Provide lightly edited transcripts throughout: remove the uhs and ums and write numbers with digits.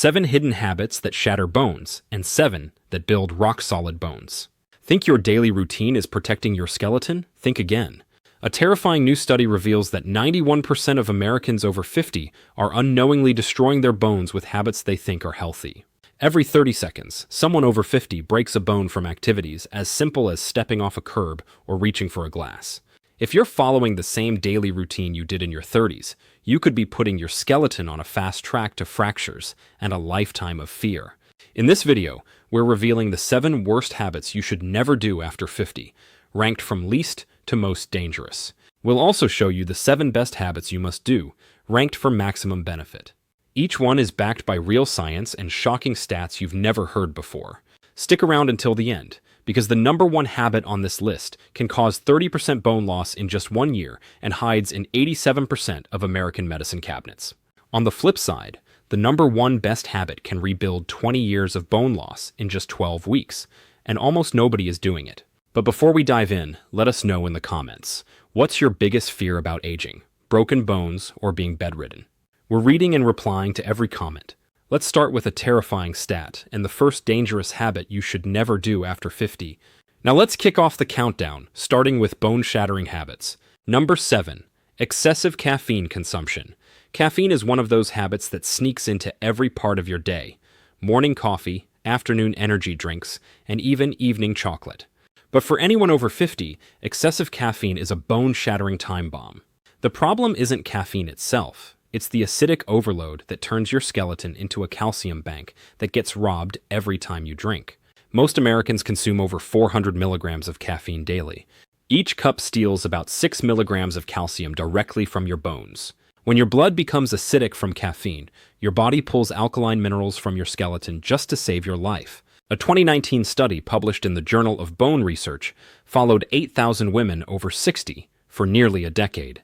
7 hidden habits that shatter bones, and 7 that build rock-solid bones. Think your daily routine is protecting your skeleton? Think again. A terrifying new study reveals that 91% of Americans over 50 are unknowingly destroying their bones with habits they think are healthy. Every 30 seconds, someone over 50 breaks a bone from activities as simple as stepping off a curb or reaching for a glass. If you're following the same daily routine you did in your 30s, you could be putting your skeleton on a fast track to fractures and a lifetime of fear. In this video, we're revealing the 7 worst habits you should never do after 50, ranked from least to most dangerous. We'll also show you the 7 best habits you must do, ranked for maximum benefit. Each one is backed by real science and shocking stats you've never heard before. Stick around until the end, because the number 1 habit on this list can cause 30% bone loss in just 1 year and hides in 87% of American medicine cabinets. On the flip side, the number 1 best habit can rebuild 20 years of bone loss in just 12 weeks, and almost nobody is doing it. But before we dive in, let us know in the comments, what's your biggest fear about aging? Broken bones or being bedridden? We're reading and replying to every comment. Let's start with a terrifying stat and the first dangerous habit you should never do after 50. Now let's kick off the countdown, starting with bone-shattering habits. Number 7. Excessive caffeine consumption. Caffeine is one of those habits that sneaks into every part of your day. Morning coffee, afternoon energy drinks, and even evening chocolate. But for anyone over 50, excessive caffeine is a bone-shattering time bomb. The problem isn't caffeine itself. It's the acidic overload that turns your skeleton into a calcium bank that gets robbed every time you drink. Most Americans consume over 400 milligrams of caffeine daily. Each cup steals about 6 milligrams of calcium directly from your bones. When your blood becomes acidic from caffeine, your body pulls alkaline minerals from your skeleton just to save your life. A 2019 study published in the Journal of Bone Research followed 8,000 women over 60 for nearly a decade.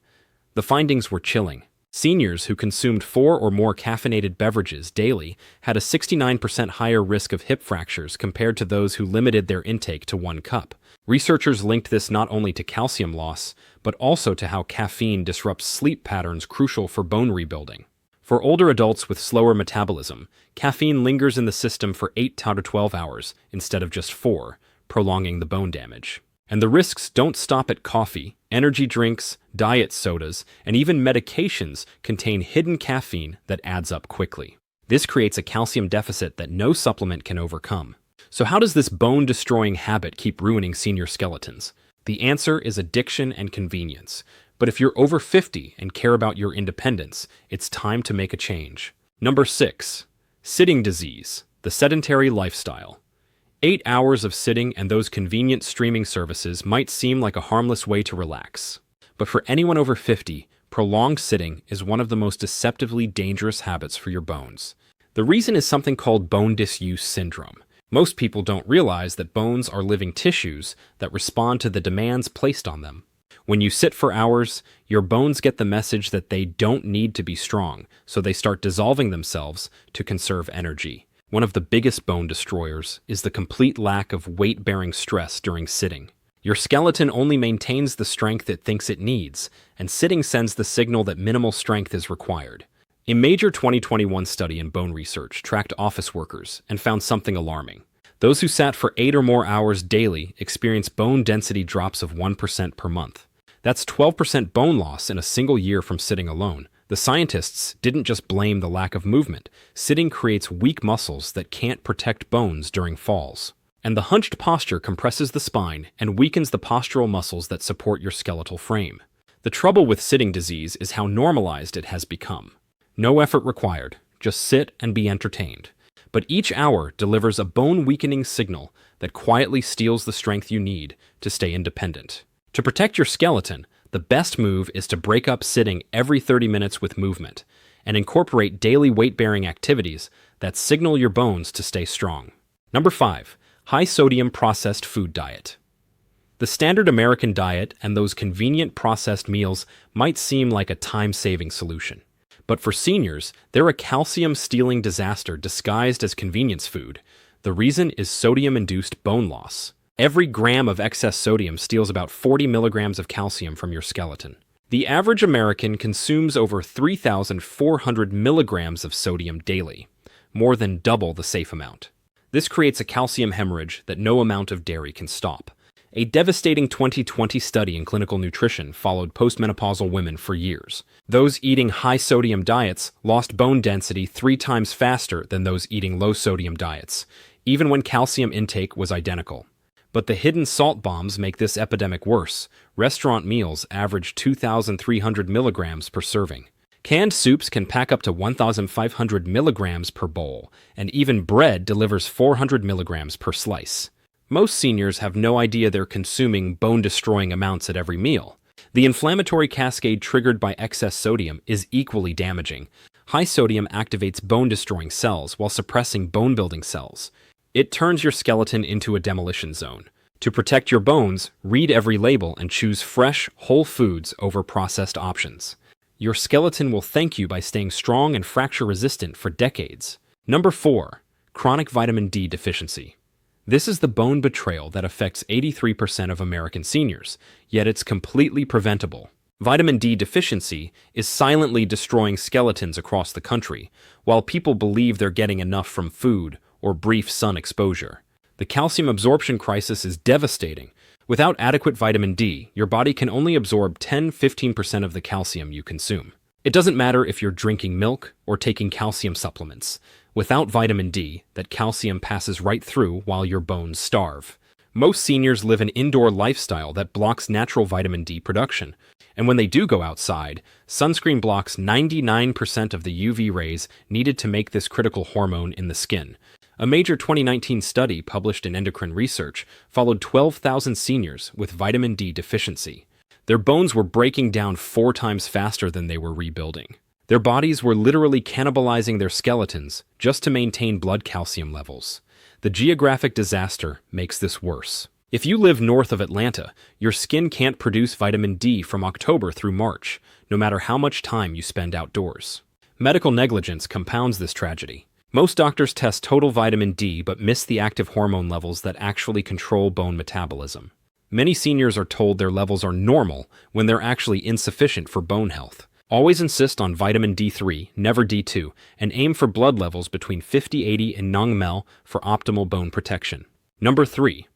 The findings were chilling. Seniors who consumed 4 or more caffeinated beverages daily had a 69% higher risk of hip fractures compared to those who limited their intake to 1 cup. Researchers linked this not only to calcium loss, but also to how caffeine disrupts sleep patterns crucial for bone rebuilding. For older adults with slower metabolism, caffeine lingers in the system for 8 to 12 hours instead of just 4, prolonging the bone damage. And the risks don't stop at coffee. Energy drinks, diet sodas, and even medications contain hidden caffeine that adds up quickly. This creates a calcium deficit that no supplement can overcome. So how does this bone-destroying habit keep ruining senior skeletons? The answer is addiction and convenience. But if you're over 50 and care about your independence, it's time to make a change. Number 6. Sitting disease, the sedentary lifestyle. 8 hours of sitting and those convenient streaming services might seem like a harmless way to relax. But for anyone over 50, prolonged sitting is one of the most deceptively dangerous habits for your bones. The reason is something called bone disuse syndrome. Most people don't realize that bones are living tissues that respond to the demands placed on them. When you sit for hours, your bones get the message that they don't need to be strong, so they start dissolving themselves to conserve energy. One of the biggest bone destroyers is the complete lack of weight-bearing stress during sitting. Your skeleton only maintains the strength it thinks it needs, and sitting sends the signal that minimal strength is required. A major 2021 study in bone research tracked office workers and found something alarming. Those who sat for 8 or more hours daily experienced bone density drops of 1% per month. That's 12% bone loss in a single year from sitting alone. The scientists didn't just blame the lack of movement. Sitting creates weak muscles that can't protect bones during falls. And the hunched posture compresses the spine and weakens the postural muscles that support your skeletal frame. The trouble with sitting disease is how normalized it has become. No effort required, just sit and be entertained. But each hour delivers a bone-weakening signal that quietly steals the strength you need to stay independent. To protect your skeleton, the best move is to break up sitting every 30 minutes with movement and incorporate daily weight-bearing activities that signal your bones to stay strong. Number 5. High-sodium processed food diet. The standard American diet and those convenient processed meals might seem like a time-saving solution. But for seniors, they're a calcium-stealing disaster disguised as convenience food. The reason is sodium-induced bone loss. Every gram of excess sodium steals about 40 milligrams of calcium from your skeleton. The average American consumes over 3,400 milligrams of sodium daily. more than double the safe amount. This creates a calcium hemorrhage that no amount of dairy can stop. A devastating 2020 study in clinical nutrition followed postmenopausal women for years. Those eating high-sodium diets lost bone density 3 times faster than those eating low-sodium diets, even when calcium intake was identical. But the hidden salt bombs make this epidemic worse. Restaurant meals average 2,300 milligrams per serving. Canned soups can pack up to 1,500 milligrams per bowl, and even bread delivers 400 milligrams per slice. Most seniors have no idea they're consuming bone-destroying amounts at every meal. The inflammatory cascade triggered by excess sodium is equally damaging. High sodium activates bone-destroying cells while suppressing bone-building cells. It turns your skeleton into a demolition zone. To protect your bones, read every label and choose fresh, whole foods over processed options. Your skeleton will thank you by staying strong and fracture-resistant for decades. Number 4. Chronic vitamin D deficiency. This is the bone betrayal that affects 83% of American seniors, yet it's completely preventable. Vitamin D deficiency is silently destroying skeletons across the country, while people believe they're getting enough from food or brief sun exposure. The calcium absorption crisis is devastating. Without adequate vitamin D, your body can only absorb 10–15% of the calcium you consume. It doesn't matter if you're drinking milk or taking calcium supplements. Without vitamin D, that calcium passes right through while your bones starve. Most seniors live an indoor lifestyle that blocks natural vitamin D production. And when they do go outside, sunscreen blocks 99% of the UV rays needed to make this critical hormone in the skin. A major 2019 study published in Endocrine Research followed 12,000 seniors with vitamin D deficiency. Their bones were breaking down 4 times faster than they were rebuilding. Their bodies were literally cannibalizing their skeletons just to maintain blood calcium levels. The geographic disaster makes this worse. If you live north of Atlanta, your skin can't produce vitamin D from October through March, no matter how much time you spend outdoors. Medical negligence compounds this tragedy. Most doctors test total vitamin D but miss the active hormone levels that actually control bone metabolism. Many seniors are told their levels are normal when they're actually insufficient for bone health. Always insist on vitamin D3, never D2, and aim for blood levels between 50–80 and nmol for optimal bone protection. Number 3.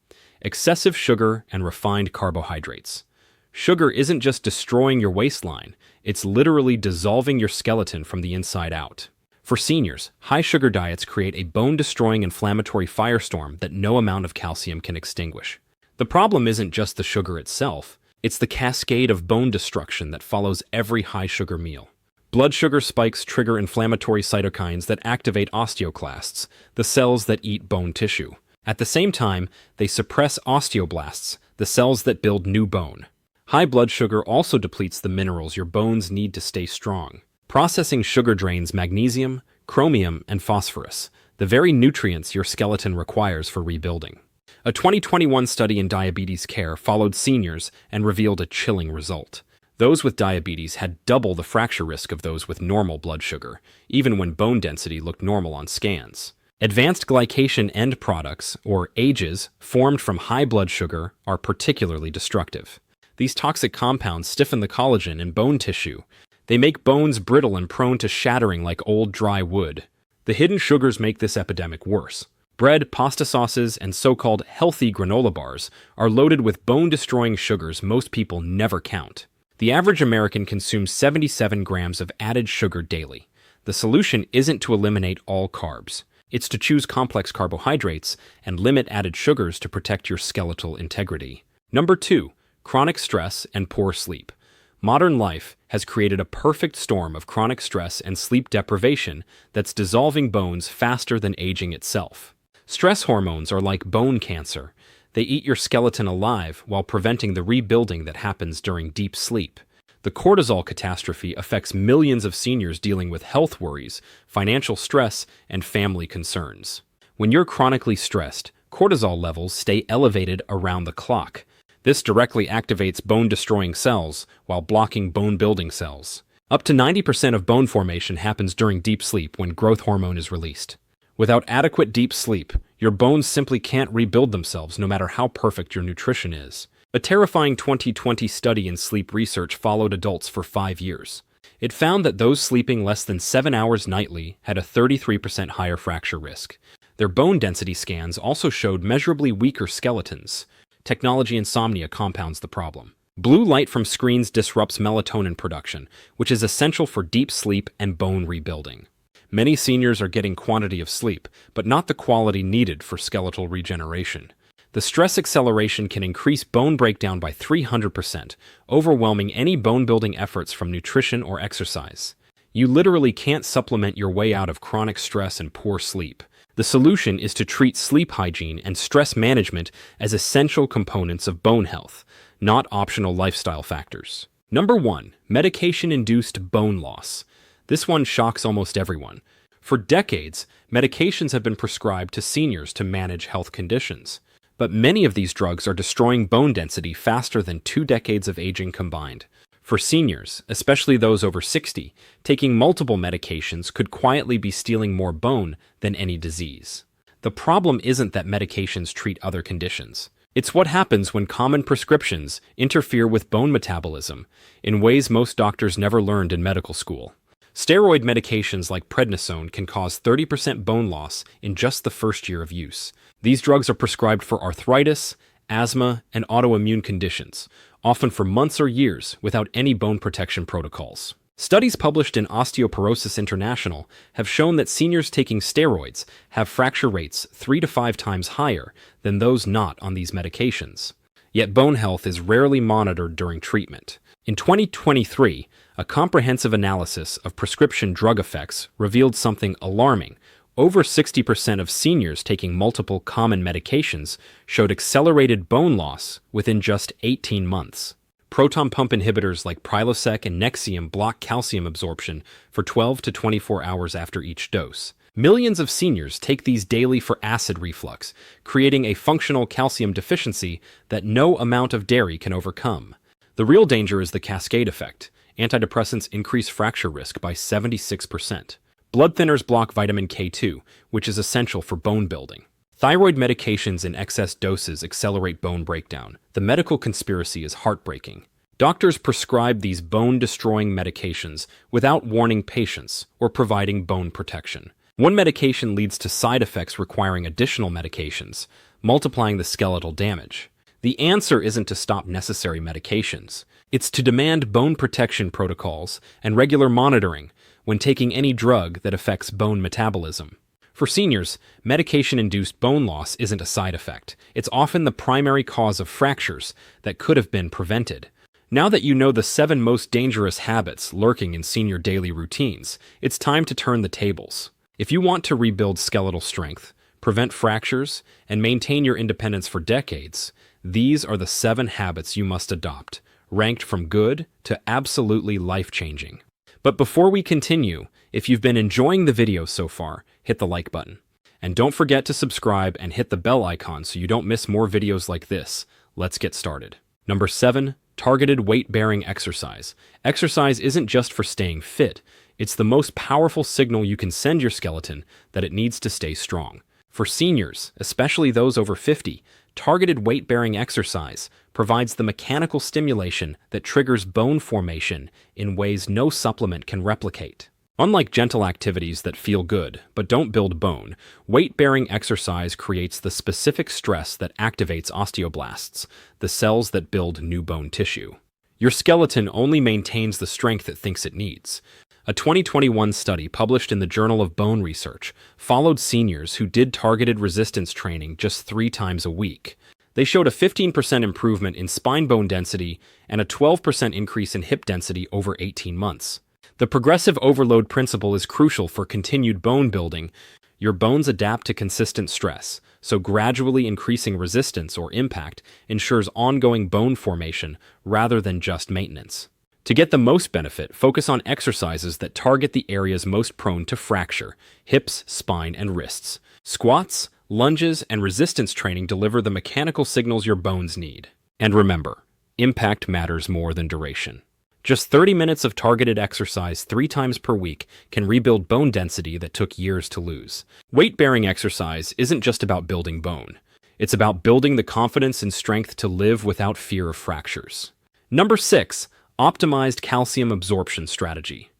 Excessive sugar and refined carbohydrates. Sugar isn't just destroying your waistline, it's literally dissolving your skeleton from the inside out. For seniors, high sugar diets create a bone-destroying inflammatory firestorm that no amount of calcium can extinguish. The problem isn't just the sugar itself, it's the cascade of bone destruction that follows every high-sugar meal. Blood sugar spikes trigger inflammatory cytokines that activate osteoclasts, the cells that eat bone tissue. At the same time, they suppress osteoblasts, the cells that build new bone. High blood sugar also depletes the minerals your bones need to stay strong. Processing sugar drains magnesium, chromium, and phosphorus, the very nutrients your skeleton requires for rebuilding. A 2021 study in diabetes care followed seniors and revealed a chilling result. Those with diabetes had double the fracture risk of those with normal blood sugar, even when bone density looked normal on scans. Advanced glycation end products, or AGEs, formed from high blood sugar are particularly destructive. These toxic compounds stiffen the collagen in bone tissue. They make bones brittle and prone to shattering like old dry wood. The hidden sugars make this epidemic worse. Bread, pasta sauces, and so-called healthy granola bars are loaded with bone-destroying sugars most people never count. The average American consumes 77 grams of added sugar daily. The solution isn't to eliminate all carbs. It's to choose complex carbohydrates and limit added sugars to protect your skeletal integrity. Number 2. Chronic stress and poor sleep. Modern life has created a perfect storm of chronic stress and sleep deprivation that's dissolving bones faster than aging itself. Stress hormones are like bone cancer. They eat your skeleton alive while preventing the rebuilding that happens during deep sleep. The cortisol catastrophe affects millions of seniors dealing with health worries, financial stress, and family concerns. When you're chronically stressed, cortisol levels stay elevated around the clock. This directly activates bone-destroying cells while blocking bone-building cells. Up to 90% of bone formation happens during deep sleep when growth hormone is released. Without adequate deep sleep, your bones simply can't rebuild themselves no matter how perfect your nutrition is. A terrifying 2020 study in sleep research followed adults for 5 years. It found that those sleeping less than 7 hours nightly had a 33% higher fracture risk. Their bone density scans also showed measurably weaker skeletons. Technology insomnia compounds the problem. Blue light from screens disrupts melatonin production, which is essential for deep sleep and bone rebuilding. Many seniors are getting quantity of sleep, but not the quality needed for skeletal regeneration. The stress acceleration can increase bone breakdown by 300%, overwhelming any bone-building efforts from nutrition or exercise. You literally can't supplement your way out of chronic stress and poor sleep. The solution is to treat sleep hygiene and stress management as essential components of bone health, not optional lifestyle factors. Number 1. Medication-induced bone loss. This one shocks almost everyone. For decades, medications have been prescribed to seniors to manage health conditions. But many of these drugs are destroying bone density faster than 2 decades of aging combined. For seniors, especially those over 60, taking multiple medications could quietly be stealing more bone than any disease. The problem isn't that medications treat other conditions. It's what happens when common prescriptions interfere with bone metabolism in ways most doctors never learned in medical school. Steroid medications like prednisone can cause 30% bone loss in just the first year of use. These drugs are prescribed for arthritis, asthma, and autoimmune conditions, often for months or years without any bone protection protocols. Studies published in Osteoporosis International have shown that seniors taking steroids have fracture rates 3 to 5 times higher than those not on these medications. Yet bone health is rarely monitored during treatment. In 2023, a comprehensive analysis of prescription drug effects revealed something alarming. Over 60% of seniors taking multiple common medications showed accelerated bone loss within just 18 months. Proton pump inhibitors like Prilosec and Nexium block calcium absorption for 12 to 24 hours after each dose. Millions of seniors take these daily for acid reflux, creating a functional calcium deficiency that no amount of dairy can overcome. The real danger is the cascade effect. Antidepressants increase fracture risk by 76%. Blood thinners block vitamin K2, which is essential for bone building. Thyroid medications in excess doses accelerate bone breakdown. The medical conspiracy is heartbreaking. Doctors prescribe these bone-destroying medications without warning patients or providing bone protection. One medication leads to side effects requiring additional medications, multiplying the skeletal damage. The answer isn't to stop necessary medications. It's to demand bone protection protocols and regular monitoring when taking any drug that affects bone metabolism. For seniors, medication-induced bone loss isn't a side effect. It's often the primary cause of fractures that could have been prevented. Now that you know the 7 most dangerous habits lurking in senior daily routines, it's time to turn the tables. If you want to rebuild skeletal strength, prevent fractures, and maintain your independence for decades, these are the 7 habits you must adopt, ranked from good to absolutely life-changing. But before we continue, if you've been enjoying the video so far, hit the like button. And don't forget to subscribe and hit the bell icon so you don't miss more videos like this. Let's get started. Number 7. Targeted weight-bearing exercise. Exercise isn't just for staying fit. It's the most powerful signal you can send your skeleton that it needs to stay strong. For seniors, especially those over 50, targeted weight-bearing exercise provides the mechanical stimulation that triggers bone formation in ways no supplement can replicate. Unlike gentle activities that feel good but don't build bone, weight-bearing exercise creates the specific stress that activates osteoblasts, the cells that build new bone tissue. Your skeleton only maintains the strength it thinks it needs. A 2021 study published in the Journal of Bone Research followed seniors who did targeted resistance training just 3 times a week. They showed a 15% improvement in spine bone density and a 12% increase in hip density over 18 months. The progressive overload principle is crucial for continued bone building. Your bones adapt to consistent stress, so gradually increasing resistance or impact ensures ongoing bone formation rather than just maintenance. To get the most benefit, focus on exercises that target the areas most prone to fracture: hips, spine, and wrists. Squats, lunges, and resistance training deliver the mechanical signals your bones need. And remember, impact matters more than duration. Just 30 minutes of targeted exercise 3 times per week can rebuild bone density that took years to lose. Weight-bearing exercise isn't just about building bone. It's about building the confidence and strength to live without fear of fractures. Number 6. Optimized calcium absorption strategy.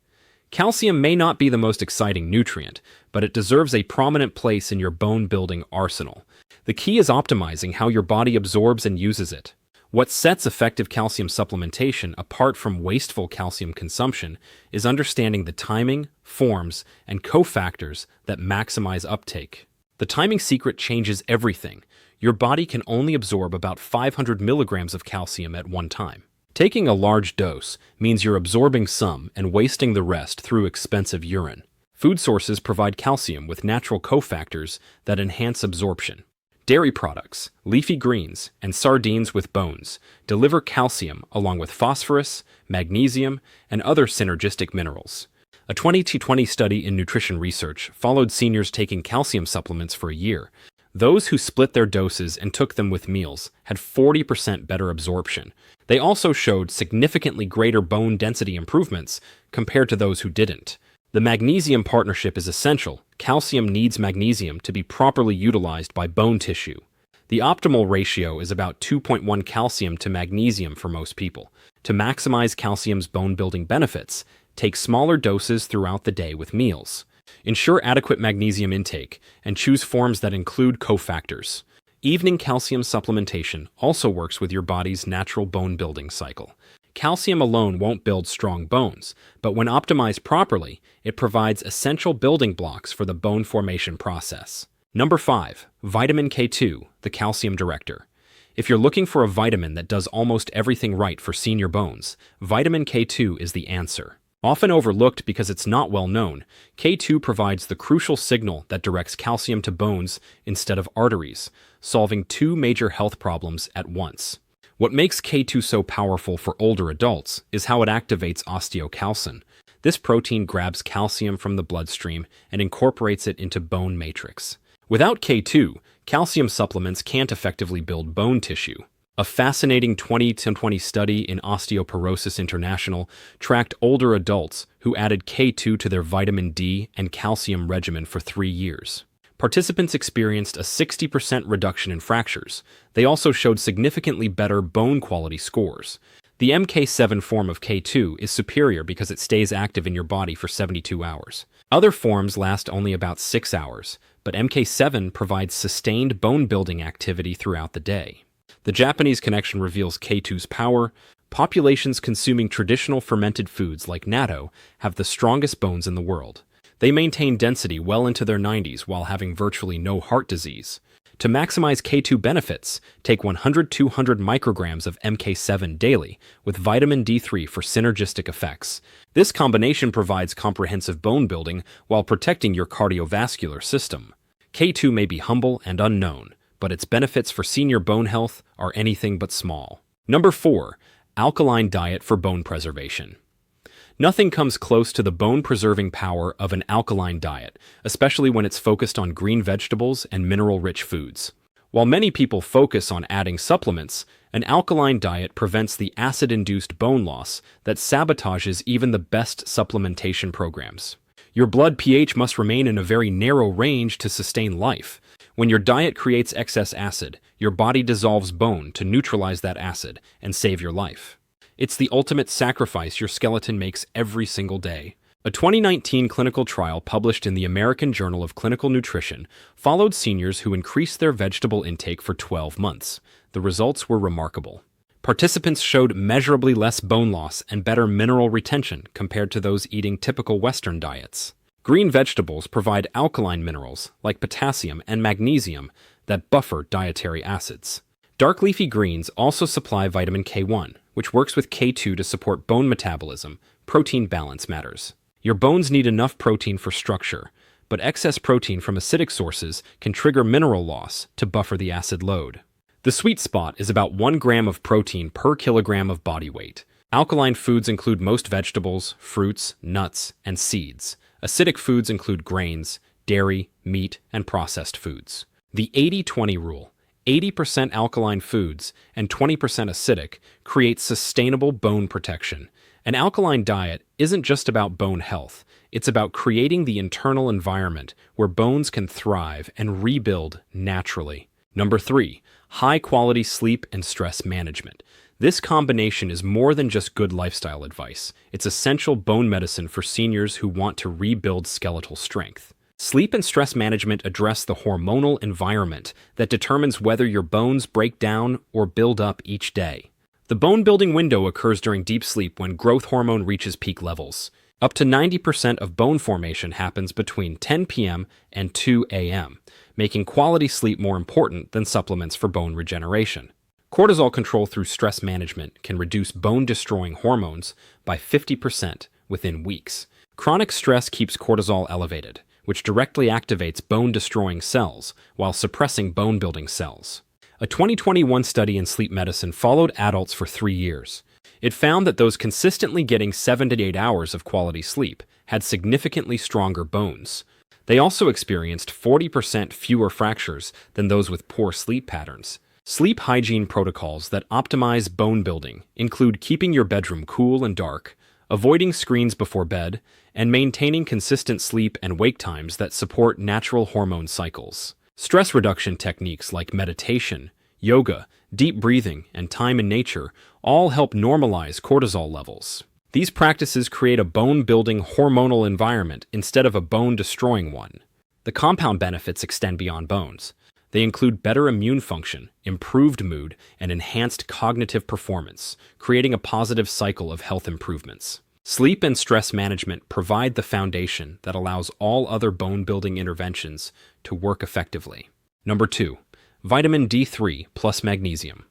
Calcium may not be the most exciting nutrient, but it deserves a prominent place in your bone-building arsenal. The key is optimizing how your body absorbs and uses it. What sets effective calcium supplementation apart from wasteful calcium consumption is understanding the timing, forms, and cofactors that maximize uptake. The timing secret changes everything. Your body can only absorb about 500 milligrams of calcium at one time. Taking a large dose means you're absorbing some and wasting the rest through expensive urine. Food sources provide calcium with natural cofactors that enhance absorption. Dairy products, leafy greens, and sardines with bones deliver calcium along with phosphorus, magnesium, and other synergistic minerals. A 2020 study in nutrition research followed seniors taking calcium supplements for a year. Those who split their doses and took them with meals had 40% better absorption. They also showed significantly greater bone density improvements compared to those who didn't. The magnesium partnership is essential. Calcium needs magnesium to be properly utilized by bone tissue. The optimal ratio is about 2.1 calcium to magnesium for most people. To maximize calcium's bone-building benefits, take smaller doses throughout the day with meals. Ensure adequate magnesium intake and choose forms that include cofactors. Evening calcium supplementation also works with your body's natural bone-building cycle. Calcium alone won't build strong bones, but when optimized properly, it provides essential building blocks for the bone formation process. Number 5. Vitamin K2, the calcium director. If you're looking for a vitamin that does almost everything right for senior bones, vitamin K2 is the answer. Often overlooked because it's not well known, K2 provides the crucial signal that directs calcium to bones instead of arteries, solving two major health problems at once. What makes K2 so powerful for older adults is how it activates osteocalcin. This protein grabs calcium from the bloodstream and incorporates it into bone matrix. Without K2, calcium supplements can't effectively build bone tissue. A fascinating 2020 study in Osteoporosis International tracked older adults who added K2 to their vitamin D and calcium regimen for 3 years. Participants experienced a 60% reduction in fractures. They also showed significantly better bone quality scores. The MK7 form of K2 is superior because it stays active in your body for 72 hours. Other forms last only about 6 hours, but MK7 provides sustained bone-building activity throughout the day. The Japanese connection reveals K2's power. Populations consuming traditional fermented foods like natto have the strongest bones in the world. They maintain density well into their 90s while having virtually no heart disease. To maximize K2 benefits, take 100-200 micrograms of MK7 daily with vitamin D3 for synergistic effects. This combination provides comprehensive bone building while protecting your cardiovascular system. K2 may be humble and unknown, but its benefits for senior bone health are anything but small. Number 4. Alkaline diet for bone preservation. Nothing comes close to the bone-preserving power of an alkaline diet, especially when it's focused on green vegetables and mineral-rich foods. While many people focus on adding supplements, an alkaline diet prevents the acid-induced bone loss that sabotages even the best supplementation programs. Your blood pH must remain in a very narrow range to sustain life. When your diet creates excess acid, your body dissolves bone to neutralize that acid and save your life. It's the ultimate sacrifice your skeleton makes every single day. A 2019 clinical trial published in the American Journal of Clinical Nutrition followed seniors who increased their vegetable intake for 12 months. The results were remarkable. Participants showed measurably less bone loss and better mineral retention compared to those eating typical Western diets. Green vegetables provide alkaline minerals like potassium and magnesium that buffer dietary acids. Dark leafy greens also supply vitamin K1, which works with K2 to support bone metabolism. Protein balance matters. Your bones need enough protein for structure, but excess protein from acidic sources can trigger mineral loss to buffer the acid load. The sweet spot is about 1 gram of protein per kilogram of body weight. Alkaline foods include most vegetables, fruits, nuts, and seeds. Acidic foods include grains, dairy, meat, and processed foods. The 80-20 rule, 80% alkaline foods and 20% acidic, creates sustainable bone protection. An alkaline diet isn't just about bone health, it's about creating the internal environment where bones can thrive and rebuild naturally. Number 3. High-quality sleep and stress management. This combination is more than just good lifestyle advice. It's essential bone medicine for seniors who want to rebuild skeletal strength. Sleep and stress management address the hormonal environment that determines whether your bones break down or build up each day. The bone-building window occurs during deep sleep when growth hormone reaches peak levels. Up to 90% of bone formation happens between 10 p.m. and 2 a.m., making quality sleep more important than supplements for bone regeneration. Cortisol control through stress management can reduce bone-destroying hormones by 50% within weeks. Chronic stress keeps cortisol elevated, which directly activates bone-destroying cells while suppressing bone-building cells. A 2021 study in sleep medicine followed adults for 3 years. It found that those consistently getting 7 to 8 hours of quality sleep had significantly stronger bones. They also experienced 40% fewer fractures than those with poor sleep patterns. Sleep hygiene protocols that optimize bone building include keeping your bedroom cool and dark, avoiding screens before bed, and maintaining consistent sleep and wake times that support natural hormone cycles. Stress reduction techniques like meditation, yoga, deep breathing, and time in nature all help normalize cortisol levels. These practices create a bone-building hormonal environment instead of a bone-destroying one. The compound benefits extend beyond bones. They include better immune function, improved mood, and enhanced cognitive performance, creating a positive cycle of health improvements. Sleep and stress management provide the foundation that allows all other bone-building interventions to work effectively. Number 2. Vitamin D3 plus magnesium.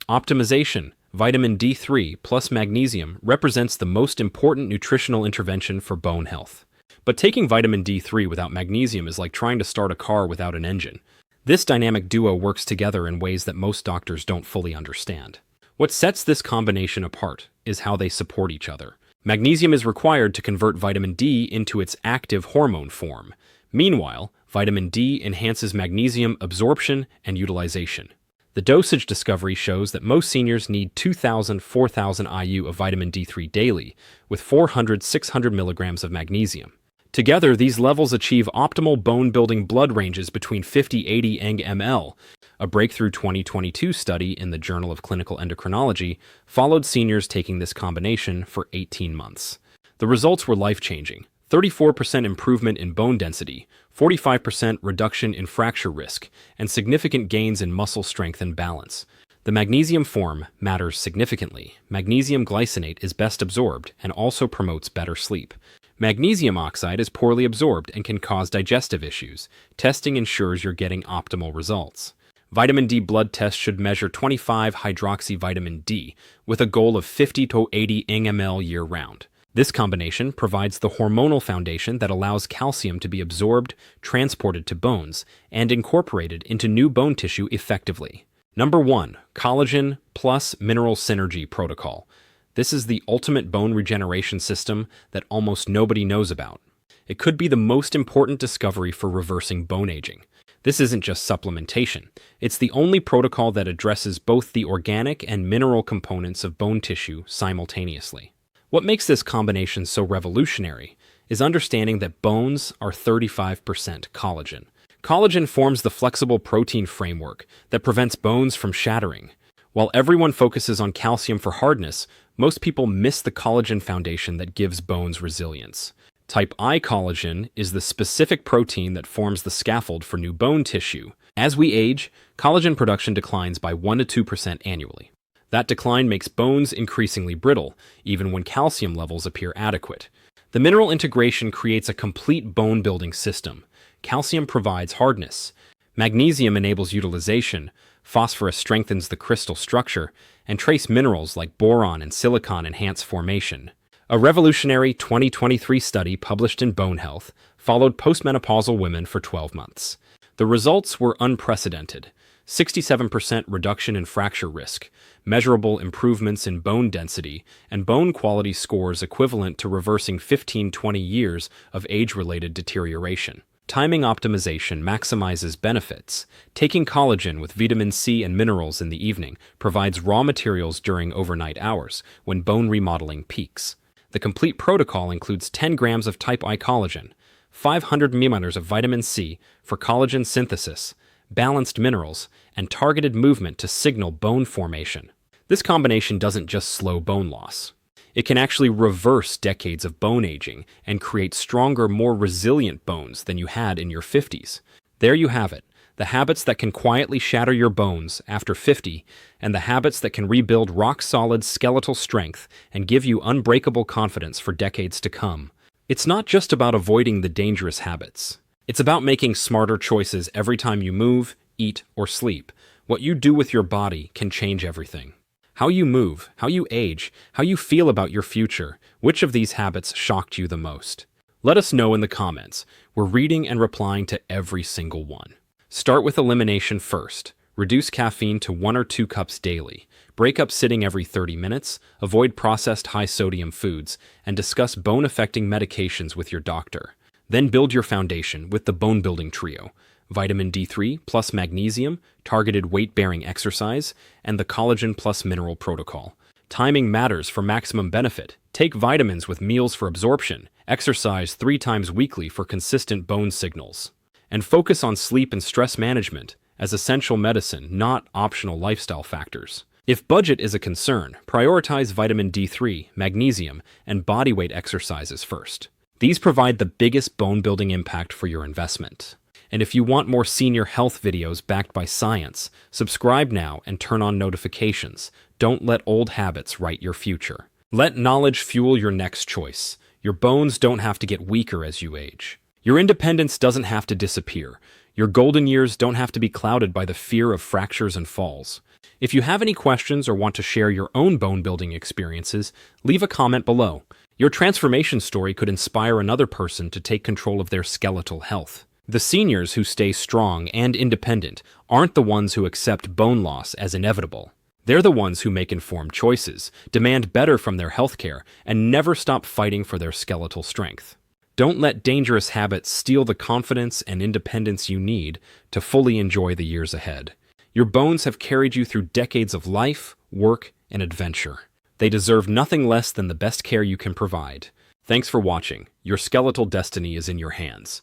Optimization. Vitamin D3 plus magnesium represents the most important nutritional intervention for bone health. But taking vitamin D3 without magnesium is like trying to start a car without an engine. This dynamic duo works together in ways that most doctors don't fully understand. What sets this combination apart is how they support each other. Magnesium is required to convert vitamin D into its active hormone form. Meanwhile, vitamin D enhances magnesium absorption and utilization. The dosage discovery shows that most seniors need 2,000–4,000 IU of vitamin D3 daily, with 400–600 milligrams of magnesium. Together, these levels achieve optimal bone-building blood ranges between 50–80 ng/ml. A breakthrough 2022 study in the Journal of Clinical Endocrinology followed seniors taking this combination for 18 months. The results were life-changing: 34% improvement in bone density, 45% reduction in fracture risk, and significant gains in muscle strength and balance. The magnesium form matters significantly. Magnesium glycinate is best absorbed and also promotes better sleep. Magnesium oxide is poorly absorbed and can cause digestive issues. Testing ensures you're getting optimal results. Vitamin D blood tests should measure 25-hydroxyvitamin D with a goal of 50–80 ng/ml year-round. This combination provides the hormonal foundation that allows calcium to be absorbed, transported to bones, and incorporated into new bone tissue effectively. Number 1. Collagen plus Mineral Synergy Protocol. This is the ultimate bone regeneration system that almost nobody knows about. It could be the most important discovery for reversing bone aging. This isn't just supplementation. It's the only protocol that addresses both the organic and mineral components of bone tissue simultaneously. What makes this combination so revolutionary is understanding that bones are 35% collagen. Collagen forms the flexible protein framework that prevents bones from shattering. While everyone focuses on calcium for hardness, most people miss the collagen foundation that gives bones resilience. Type I collagen is the specific protein that forms the scaffold for new bone tissue. As we age, collagen production declines by 1–2% annually. That decline makes bones increasingly brittle, even when calcium levels appear adequate. The mineral integration creates a complete bone-building system. Calcium provides hardness. Magnesium enables utilization. Phosphorus strengthens the crystal structure, and trace minerals like boron and silicon enhance formation. A revolutionary 2023 study published in Bone Health followed postmenopausal women for 12 months. The results were unprecedented: 67% reduction in fracture risk, measurable improvements in bone density, and bone quality scores equivalent to reversing 15–20 years of age-related deterioration. Timing optimization maximizes benefits. Taking collagen with vitamin C and minerals in the evening provides raw materials during overnight hours when bone remodeling peaks. The complete protocol includes 10 grams of type I collagen, 500 milliliters of vitamin C for collagen synthesis, balanced minerals, and targeted movement to signal bone formation. This combination doesn't just slow bone loss. It can actually reverse decades of bone aging and create stronger, more resilient bones than you had in your 50s. There you have it, the habits that can quietly shatter your bones after 50, and the habits that can rebuild rock-solid skeletal strength and give you unbreakable confidence for decades to come. It's not just about avoiding the dangerous habits. It's about making smarter choices every time you move, eat, or sleep. What you do with your body can change everything. How you move, how you age, how you feel about your future, which of these habits shocked you the most? Let us know in the comments. We're reading and replying to every single one. Start with elimination first. Reduce caffeine to 1 or 2 cups daily. Break up sitting every 30 minutes. Avoid processed high-sodium foods. And discuss bone-affecting medications with your doctor. Then build your foundation with the bone-building trio. Vitamin D3 plus magnesium, targeted weight-bearing exercise, and the collagen plus mineral protocol. Timing matters for maximum benefit. Take vitamins with meals for absorption. Exercise 3 times weekly for consistent bone signals. And focus on sleep and stress management as essential medicine, not optional lifestyle factors. If budget is a concern, prioritize vitamin D3, magnesium, and bodyweight exercises first. These provide the biggest bone-building impact for your investment. And if you want more senior health videos backed by science, subscribe now and turn on notifications. Don't let old habits write your future. Let knowledge fuel your next choice. Your bones don't have to get weaker as you age. Your independence doesn't have to disappear. Your golden years don't have to be clouded by the fear of fractures and falls. If you have any questions or want to share your own bone-building experiences, leave a comment below. Your transformation story could inspire another person to take control of their skeletal health. The seniors who stay strong and independent aren't the ones who accept bone loss as inevitable. They're the ones who make informed choices, demand better from their healthcare, and never stop fighting for their skeletal strength. Don't let dangerous habits steal the confidence and independence you need to fully enjoy the years ahead. Your bones have carried you through decades of life, work, and adventure. They deserve nothing less than the best care you can provide. Thanks for watching. Your skeletal destiny is in your hands.